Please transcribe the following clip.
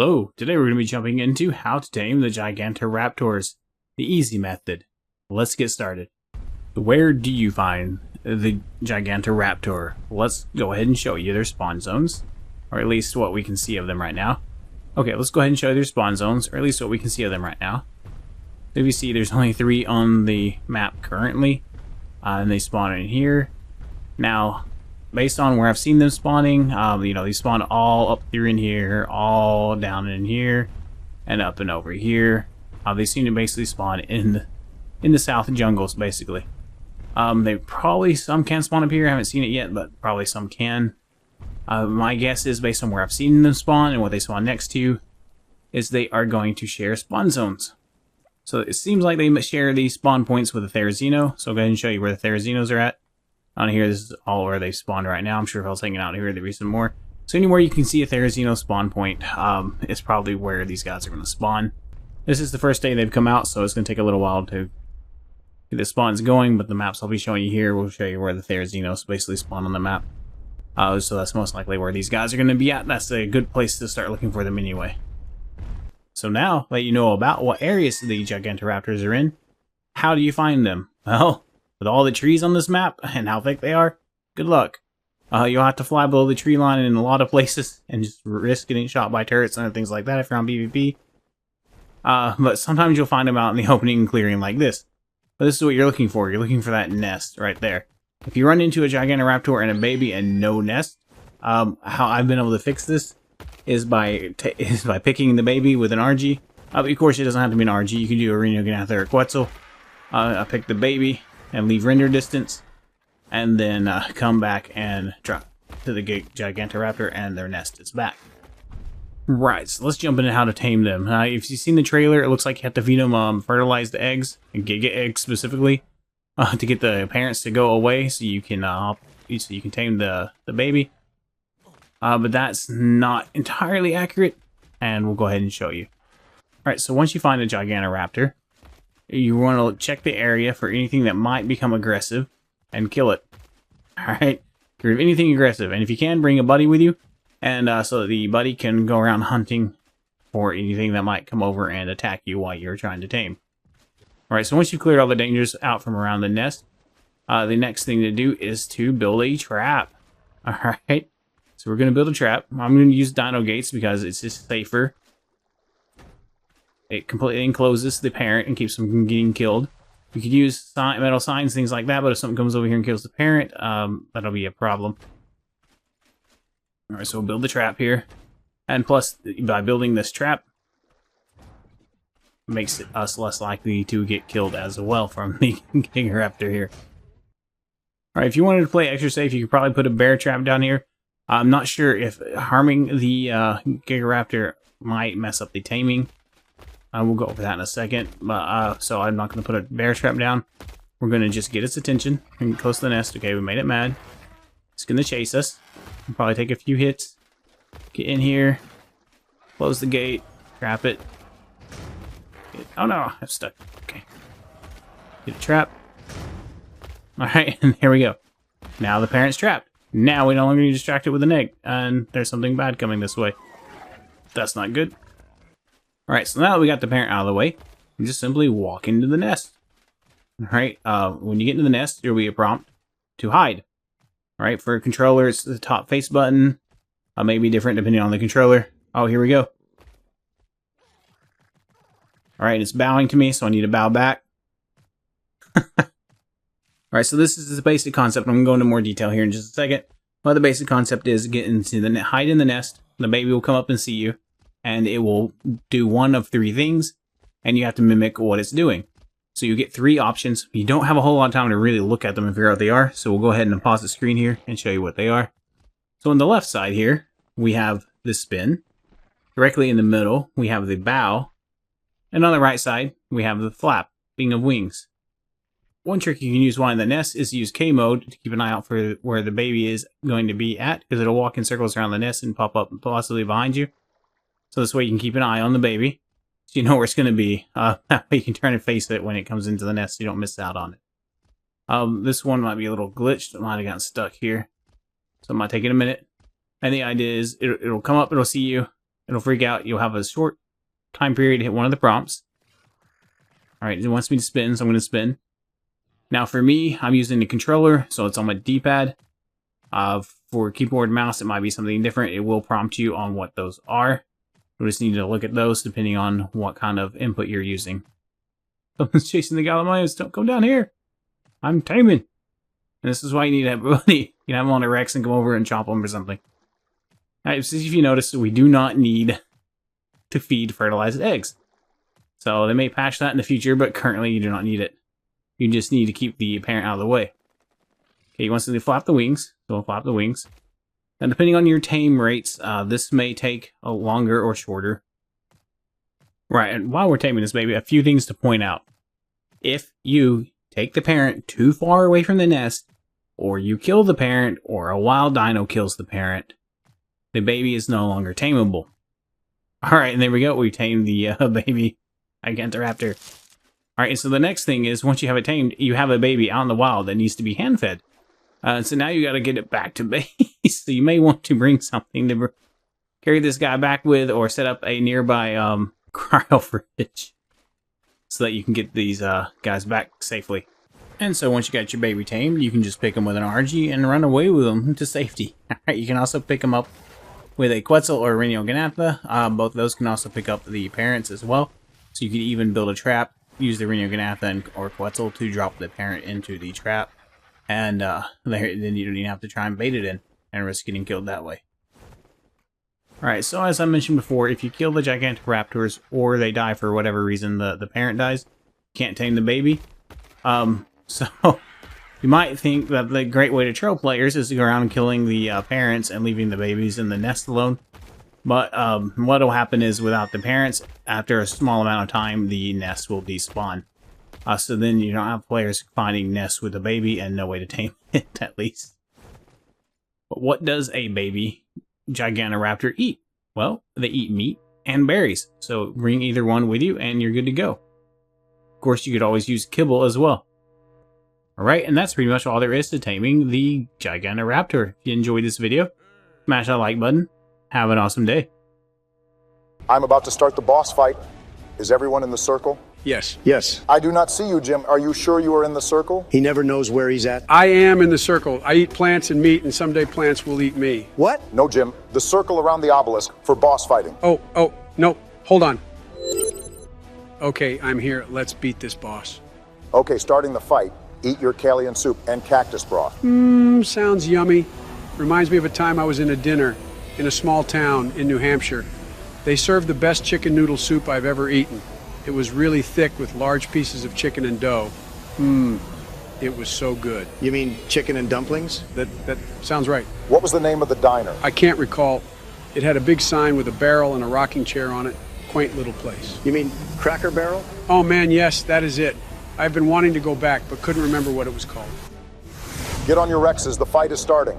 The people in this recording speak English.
Hello, today we're going to be jumping into how to tame the Gigantoraptors, the easy method. Let's get started. Where do you find the Gigantoraptor? Let's go ahead and show you their spawn zones, or at least what we can see of them right now. Okay, let's go ahead and show you their spawn zones, or at least what we can see of them right now. If you see, there's only 3 on the map currently, and they spawn in here. Now, based on where I've seen them spawning, they spawn all up through in here, all down in here, and up and over here. They seem to basically spawn in the south jungles, basically. Some can spawn up here. I haven't seen it yet, but probably some can. My guess is, based on where I've seen them spawn and what they spawn next to, is they are going to share spawn zones. So it seems like they share these spawn points with the Therizino. So I'll go ahead and show you where the Therizinos are at. On here, this is all where they spawned right now. I'm sure if I was hanging out here, there'd be some more. So anywhere you can see a Therizino spawn point is probably where these guys are going to spawn. This is the first day they've come out, so it's going to take a little while to get the spawns going, but the maps I'll be showing you here will show you where the Therizinos basically spawn on the map. So that's most likely where these guys are going to be at. That's a good place to start looking for them anyway. So now, let you know about what areas the Gigantoraptors are in. How do you find them? Well, with all the trees on this map and how thick they are, good luck. You'll have to fly below the tree line in a lot of places and just risk getting shot by turrets and things like that if you're on PvP. But sometimes you'll find them out in the opening clearing like this. But this is what you're looking for. You're looking for that nest right there. If you run into a Gigantoraptor and a baby and no nest, how I've been able to fix this is by picking the baby with an RG. Of course, it doesn't have to be an RG. You can do a reimagined or a Quetzal. I pick the baby and leave render distance, and then come back and drop to the Gigantoraptor, and their nest is back. Right, so let's jump into how to tame them. If you've seen the trailer, it looks like you have to feed them fertilized eggs, and Giga eggs specifically, to get the parents to go away, so you can tame the baby. But that's not entirely accurate, and we'll go ahead and show you. Alright, so once you find a Gigantoraptor, you want to check the area for anything that might become aggressive and kill it. Alright? Get rid of anything aggressive. And if you can, bring a buddy with you. And so that the buddy can go around hunting for anything that might come over and attack you while you're trying to tame. Alright, so once you've cleared all the dangers out from around the nest, the next thing to do is to build a trap. Alright? So we're going to build a trap. I'm going to use dino gates because it's just safer. It completely encloses the parent and keeps them from getting killed. You could use metal signs, things like that, but if something comes over here and kills the parent, that'll be a problem. Alright, so we'll build the trap here. And plus, by building this trap, it makes us less likely to get killed as well from the Gigantoraptor here. Alright, if you wanted to play extra safe, you could probably put a bear trap down here. I'm not sure if harming the Gigantoraptor might mess up the taming. We'll go over that in a second, but so I'm not going to put a bear trap down. We're going to just get its attention and get close to the nest. Okay, we made it mad. It's going to chase us. We'll probably take a few hits. Get in here. Close the gate. Trap it. Oh no, I'm stuck. Okay. Get a trap. Alright, and there we go. Now the parent's trapped. Now we no longer need to distract it with an egg. And there's something bad coming this way. That's not good. Alright, so now that we got the parent out of the way, you just simply walk into the nest. Alright, when you get into the nest, there will be a prompt to hide. Alright, for a controller, it's the top face button. May be different depending on the controller. Oh, here we go. Alright, it's bowing to me, so I need to bow back. Alright, so this is the basic concept. I'm going to go into more detail here in just a second. Well, the basic concept is get into the hide in the nest. The baby will come up and see you. And it will do one of 3 things, and you have to mimic what it's doing. So you get 3 options. You don't have a whole lot of time to really look at them and figure out what they are, so we'll go ahead and pause the screen here and show you what they are. So on the left side here, we have the spin. Directly in the middle, we have the bow. And on the right side, we have the flapping of wings. One trick you can use while in the nest is to use K mode to keep an eye out for where the baby is going to be at, because it'll walk in circles around the nest and pop up possibly behind you. So this way you can keep an eye on the baby, so you know where it's going to be. That way you can turn and face it when it comes into the nest, so you don't miss out on it. This one might be a little glitched. It might have gotten stuck here. So it might take it a minute. And the idea is it'll come up, it'll see you, It'll freak out. You'll have a short time period to hit one of the prompts. Alright, it wants me to spin, so I'm going to spin. Now for me, I'm using the controller, so it's on my D-pad. For keyboard and mouse, it might be something different. It will prompt you on what those are. You'll just need to look at those depending on what kind of input you're using. Someone's chasing the Gallimimus. Don't come down here. I'm taming. And this is why you need to have everybody. You can have them on a Rex and come over and chop them or something. Alright, so if you notice, we do not need to feed fertilized eggs. So they may patch that in the future, but currently you do not need it. You just need to keep the parent out of the way. Okay, he wants to flap the wings, so we'll flap the wings. And depending on your tame rates, this may take a longer or shorter. Right, and while we're taming this baby, a few things to point out. If you take the parent too far away from the nest, or you kill the parent, or a wild dino kills the parent, the baby is no longer tameable. Alright, and there we go. We tamed the baby Gigantoraptor. Alright, so the next thing is, once you have it tamed, you have a baby out in the wild that needs to be hand-fed. So now you got to get it back to base. So you may want to bring something to carry this guy back with, or set up a nearby cryo fridge, so that you can get these guys back safely. And so once you got your baby tamed, you can just pick them with an RG and run away with them to safety. Alright, you can also pick them up with a Quetzal or a reimagined. Both of those can also pick up the parents as well. So you can even build a trap, use the reimagined or Quetzal to drop the parent into the trap. And then you don't even have to try and bait it in and risk getting killed that way. Alright, so as I mentioned before, if you kill the Gigantoraptors or they die for whatever reason, the parent dies, you can't tame the baby. So you might think that the great way to troll players is to go around killing the parents and leaving the babies in the nest alone. But what will happen is, without the parents, after a small amount of time, the nest will despawn. So then you don't have players finding nests with a baby and no way to tame it, at least. But what does a baby Gigantoraptor eat? Well, they eat meat and berries. So bring either one with you and you're good to go. Of course, you could always use kibble as well. Alright, and that's pretty much all there is to taming the Gigantoraptor. If you enjoyed this video, smash that like button. Have an awesome day. I'm about to start the boss fight. Is everyone in the circle? Yes. Yes. I do not see you, Jim. Are you sure you are in the circle? He never knows where he's at. I am in the circle. I eat plants and meat, and someday plants will eat me. What? No, Jim. The circle around the obelisk for boss fighting. Oh, no. Hold on. Okay, I'm here. Let's beat this boss. Okay, starting the fight. Eat your Kalian soup and cactus broth. Sounds yummy. Reminds me of a time I was in a dinner in a small town in New Hampshire. They served the best chicken noodle soup I've ever eaten. It was really thick with large pieces of chicken and dough. It was so good. You mean chicken and dumplings? That sounds right. What was the name of the diner? I can't recall. It had a big sign with a barrel and a rocking chair on it. Quaint little place. You mean Cracker Barrel? Oh man, yes, that is it. I've been wanting to go back, but couldn't remember what it was called. Get on your Rexes. The fight is starting.